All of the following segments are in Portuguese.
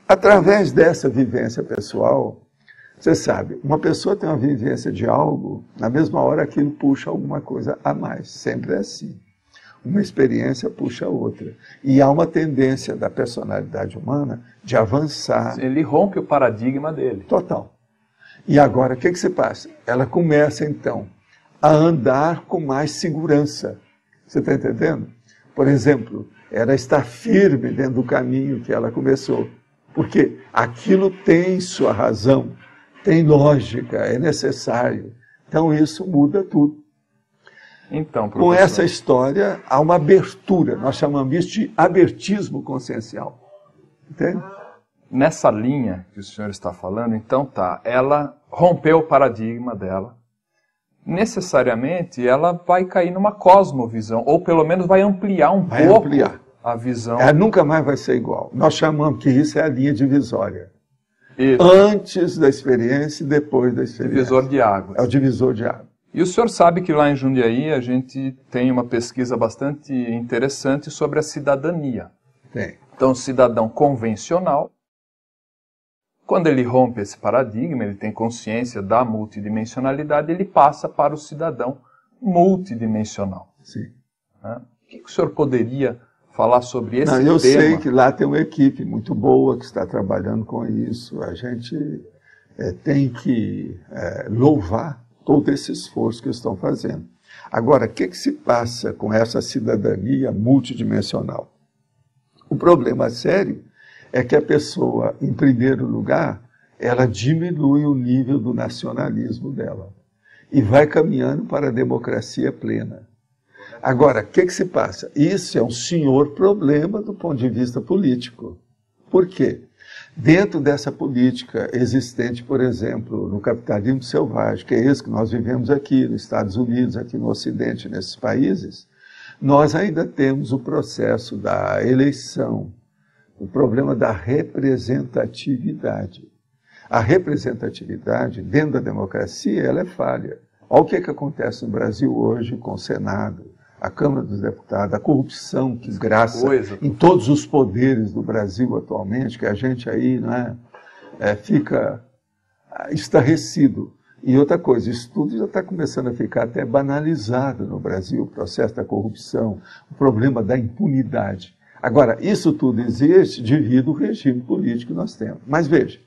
Através dessa vivência pessoal, você sabe, uma pessoa tem uma vivência de algo, na mesma hora aquilo puxa alguma coisa a mais. Sempre é assim. Uma experiência puxa a outra. E há uma tendência da personalidade humana de avançar. Ele rompe o paradigma dele. Total. E agora, o que se passa? Ela começa, então, a andar com mais segurança. Você está entendendo? Por exemplo, ela está firme dentro do caminho que ela começou. Porque aquilo tem sua razão, tem lógica, é necessário. Então, isso muda tudo. Então, com essa história, há uma abertura. Nós chamamos isso de abertismo consciencial. Entende? Nessa linha que o senhor está falando, então ela rompeu o paradigma dela. Necessariamente, ela vai cair numa cosmovisão, ou pelo menos vai ampliar pouco a visão. Ela nunca mais vai ser igual. Nós chamamos que isso é a linha divisória. Isso. Antes da experiência e depois da experiência. Divisor de águas. É o divisor de águas. E o senhor sabe que lá em Jundiaí a gente tem uma pesquisa bastante interessante sobre a cidadania. Tem. Então, o cidadão convencional, quando ele rompe esse paradigma, ele tem consciência da multidimensionalidade, ele passa para o cidadão multidimensional. Sim. O que o senhor poderia falar sobre esse tema? Eu sei que lá tem uma equipe muito boa que está trabalhando com isso. A gente tem que louvar todo esse esforço que estão fazendo. Agora, o que se passa com essa cidadania multidimensional? O problema sério é que a pessoa, em primeiro lugar, ela diminui o nível do nacionalismo dela e vai caminhando para a democracia plena. Agora, o que se passa? Isso é um senhor problema do ponto de vista político. Por quê? Dentro dessa política existente, por exemplo, no capitalismo selvagem, que é esse que nós vivemos aqui nos Estados Unidos, aqui no Ocidente, nesses países, nós ainda temos o processo da eleição, o problema da representatividade. A representatividade, dentro da democracia, ela é falha. Olha o que acontece no Brasil hoje com o Senado, a Câmara dos Deputados, a corrupção que graça em todos os poderes do Brasil atualmente, que a gente aí fica estarrecido. E outra coisa, isso tudo já está começando a ficar até banalizado no Brasil, o processo da corrupção, o problema da impunidade. Agora, isso tudo existe devido ao regime político que nós temos. Mas veja,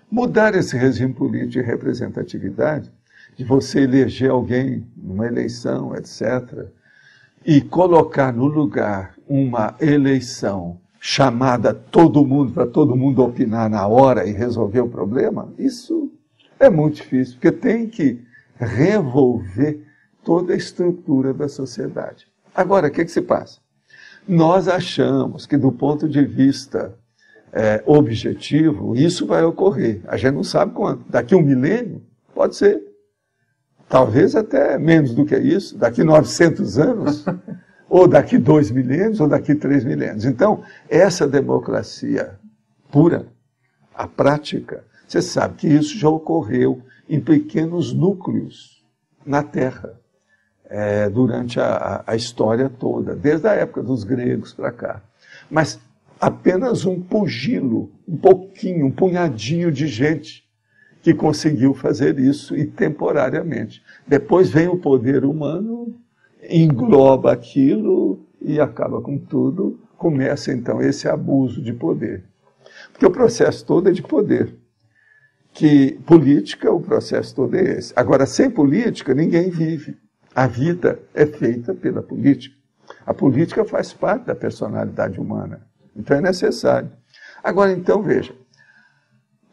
mudar esse regime político de representatividade, de você eleger alguém numa eleição, etc., e colocar no lugar uma eleição chamada todo mundo, para todo mundo opinar na hora e resolver o problema, isso é muito difícil, porque tem que revolver toda a estrutura da sociedade. Agora, o que se passa? Nós achamos que, do ponto de vista objetivo, isso vai ocorrer. A gente não sabe quando. Daqui 1 milênio, pode ser. Talvez até menos do que isso, daqui 900 anos, ou daqui 2 milênios, ou daqui 3 milênios. Então, essa democracia pura, a prática, você sabe que isso já ocorreu em pequenos núcleos na Terra, durante a história toda, desde a época dos gregos para cá. Mas apenas um pugilo, um pouquinho, um punhadinho de gente que conseguiu fazer isso e temporariamente. Depois vem o poder humano, engloba aquilo e acaba com tudo. Começa então esse abuso de poder. Porque o processo todo é de poder. Que política, o processo todo é esse. Agora, sem política, ninguém vive. A vida é feita pela política. A política faz parte da personalidade humana. Então é necessário. Agora, então, veja.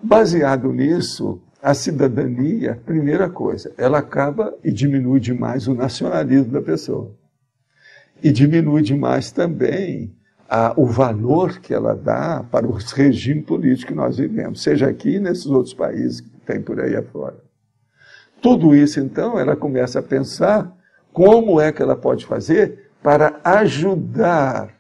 Baseado nisso, a cidadania, primeira coisa, ela acaba e diminui demais o nacionalismo da pessoa. E diminui demais também o valor que ela dá para o regime político que nós vivemos, seja aqui e nesses outros países que tem por aí afora. Tudo isso, então, ela começa a pensar como é que ela pode fazer para ajudar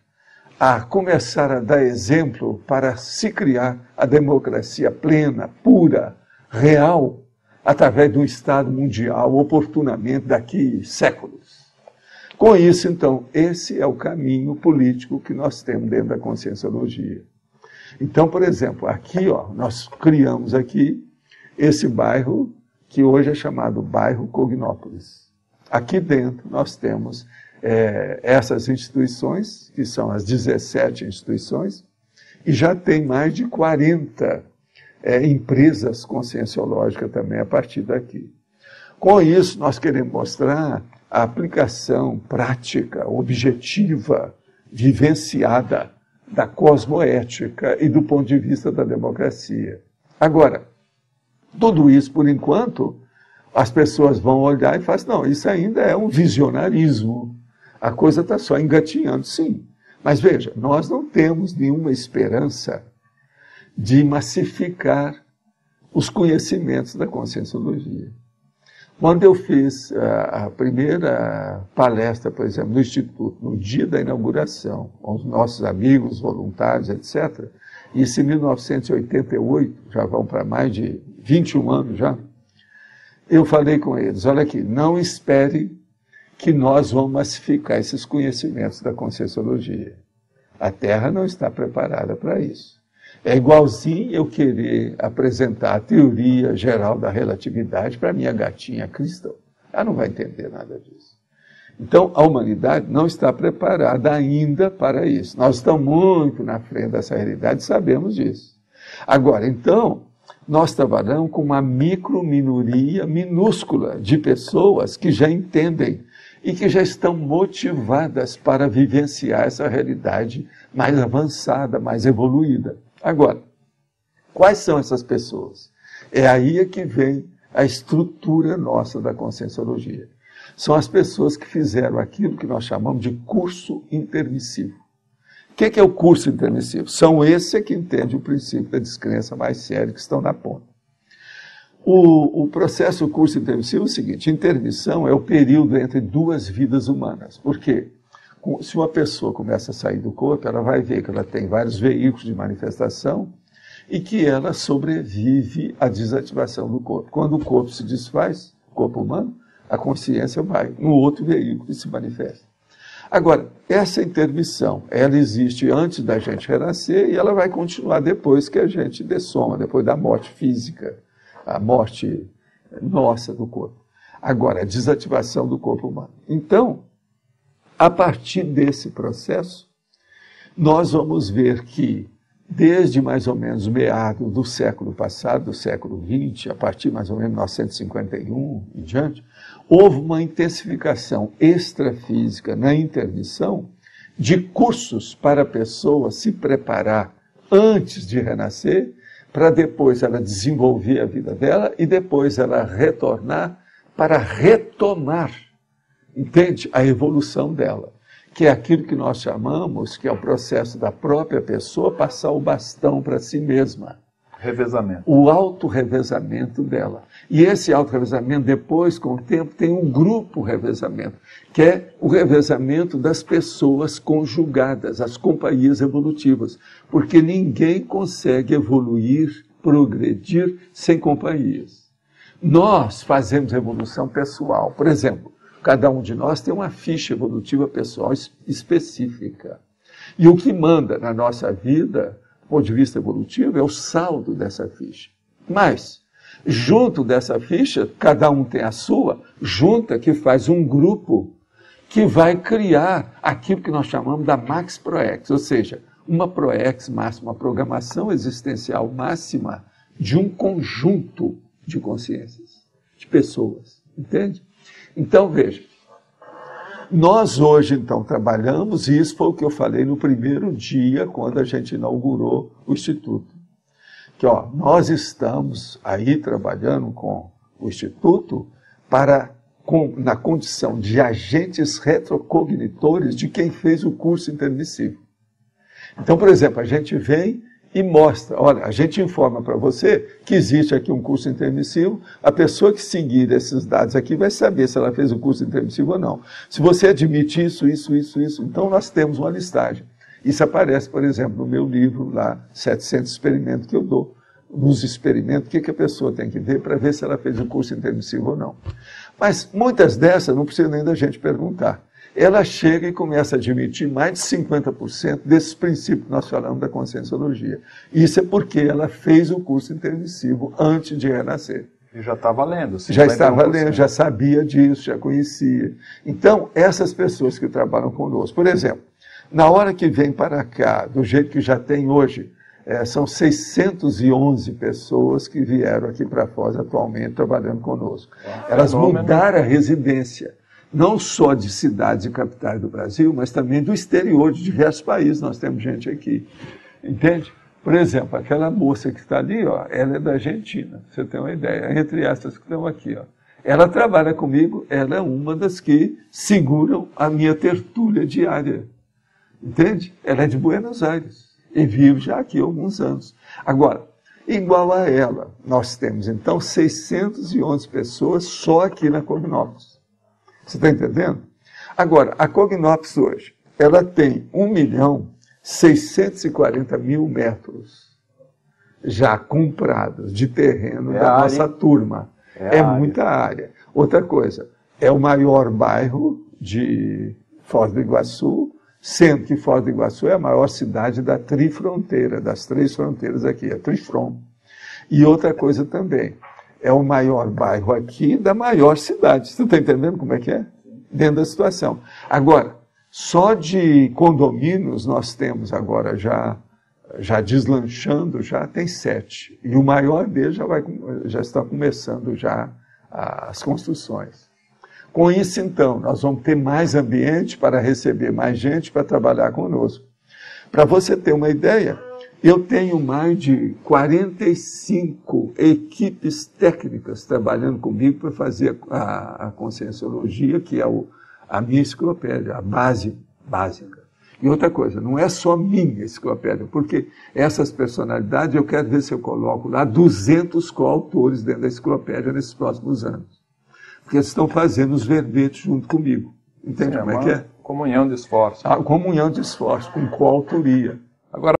a começar a dar exemplo para se criar a democracia plena, pura, real, através de um Estado mundial, oportunamente, daqui séculos. Com isso, então, esse é o caminho político que nós temos dentro da conscienciologia. Então, por exemplo, aqui, nós criamos aqui esse bairro que hoje é chamado bairro Cognópolis. Aqui dentro nós temos essas instituições, que são as 17 instituições, e já tem mais de 40 empresas conscienciológicas também a partir daqui. Com isso, nós queremos mostrar a aplicação prática, objetiva, vivenciada da cosmoética e do ponto de vista da democracia. Agora, tudo isso, por enquanto, as pessoas vão olhar e falar assim, não, isso ainda é um visionarismo. A coisa está só engatinhando, sim. Mas veja, nós não temos nenhuma esperança de massificar os conhecimentos da conscienciologia. Quando eu fiz a primeira palestra, por exemplo, no Instituto, no dia da inauguração, com os nossos amigos, voluntários, etc., isso em 1988, já vão para mais de 21 anos já, eu falei com eles, olha aqui, não espere que nós vamos massificar esses conhecimentos da conscienciologia. A Terra não está preparada para isso. É igualzinho eu querer apresentar a teoria geral da relatividade para minha gatinha cristã. Ela não vai entender nada disso. Então, a humanidade não está preparada ainda para isso. Nós estamos muito na frente dessa realidade, sabemos disso. Agora, então, nós trabalhamos com uma microminoria minúscula de pessoas que já entendem e que já estão motivadas para vivenciar essa realidade mais avançada, mais evoluída. Agora, quais são essas pessoas? É aí que vem a estrutura nossa da conscienciologia. São as pessoas que fizeram aquilo que nós chamamos de curso intermissivo. O que é o curso intermissivo? São esses que entendem o princípio da descrença mais sério, que estão na ponta. O processo do curso intermissivo é o seguinte, intermissão é o período entre duas vidas humanas. Por quê? Se uma pessoa começa a sair do corpo, ela vai ver que ela tem vários veículos de manifestação e que ela sobrevive à desativação do corpo. Quando o corpo se desfaz, o corpo humano, a consciência vai no outro veículo e se manifesta. Agora, essa intermissão, ela existe antes da gente renascer e ela vai continuar depois que a gente dessoma, depois da morte física, a morte nossa do corpo. Agora, a desativação do corpo humano. Então, a partir desse processo, nós vamos ver que, desde mais ou menos meados do século passado, do século XX, a partir mais ou menos de 1951 e diante, houve uma intensificação extrafísica na intermissão de cursos para a pessoa se preparar antes de renascer, para depois ela desenvolver a vida dela e depois ela retornar para retomar, entende? A evolução dela, que é aquilo que nós chamamos, que é o processo da própria pessoa passar o bastão para si mesma. Revezamento. O auto-revezamento dela. E esse auto-revezamento, depois, com o tempo, tem um grupo revezamento, que é o revezamento das pessoas conjugadas, as companhias evolutivas. Porque ninguém consegue evoluir, progredir, sem companhias. Nós fazemos evolução pessoal. Por exemplo, cada um de nós tem uma ficha evolutiva pessoal específica. E o que manda na nossa vida, do ponto de vista evolutivo, é o saldo dessa ficha. Mas, junto dessa ficha, cada um tem a sua, junta que faz um grupo que vai criar aquilo que nós chamamos da Max Proex, ou seja, uma Proex máxima, uma programação existencial máxima de um conjunto de consciências, de pessoas, entende? Então, veja, nós hoje, então, trabalhamos, e isso foi o que eu falei no primeiro dia, quando a gente inaugurou o Instituto, que nós estamos aí trabalhando com o Instituto na condição de agentes retrocognitores de quem fez o curso intermissivo. Então, por exemplo, a gente vem e mostra, olha, a gente informa para você que existe aqui um curso intermissivo, a pessoa que seguir esses dados aqui vai saber se ela fez o curso intermissivo ou não. Se você admite isso, então nós temos uma listagem. Isso aparece, por exemplo, no meu livro lá, 700 experimentos que eu dou. Nos experimentos, o que a pessoa tem que ver para ver se ela fez o curso intermissivo ou não. Mas muitas dessas não precisa nem da gente perguntar. ela chega e começa a admitir mais de 50% desses princípios que nós falamos da conscienciologia. Isso é porque ela fez o curso intermissivo antes de renascer. E já estava lendo. Já estava lendo, já sabia disso, já conhecia. Então, essas pessoas que trabalham conosco, por exemplo, na hora que vem para cá, do jeito que já tem hoje, são 611 pessoas que vieram aqui para Foz atualmente trabalhando conosco. Elas mudaram a residência, não só de cidades e capitais do Brasil, mas também do exterior, de diversos países. Nós temos gente aqui, entende? Por exemplo, aquela moça que está ali, ó, ela é da Argentina, você tem uma ideia, entre essas que estão aqui. Ó. Ela trabalha comigo, ela é uma das que seguram a minha tertúlia diária, entende? Ela é de Buenos Aires e vive já aqui há alguns anos. Agora, igual a ela, nós temos então 611 pessoas só aqui na Cognópolis. Você está entendendo? Agora, a Cognópolis hoje, ela tem 1.640.000 metros já comprados de terreno da nossa turma. É muita área. Outra coisa, é o maior bairro de Foz do Iguaçu, sendo que Foz do Iguaçu é a maior cidade da trifronteira, das 3 fronteiras aqui, a Trifron. E outra coisa também, é o maior bairro aqui da maior cidade. Você está entendendo como é que é? Dentro da situação. Agora, só de condomínios nós temos agora já deslanchando, já tem 7. E o maior deles já está começando já as construções. Com isso, então, nós vamos ter mais ambiente para receber mais gente para trabalhar conosco. Para você ter uma ideia, eu tenho mais de 45 equipes técnicas trabalhando comigo para fazer a conscienciologia, que é a minha enciclopédia, a base básica. E outra coisa, não é só minha enciclopédia, porque essas personalidades, eu quero ver se eu coloco lá 200 coautores dentro da enciclopédia nesses próximos anos. Porque eles estão fazendo os verbetes junto comigo. Entende como é que é? Comunhão de esforços. A comunhão de esforços, com coautoria. Agora,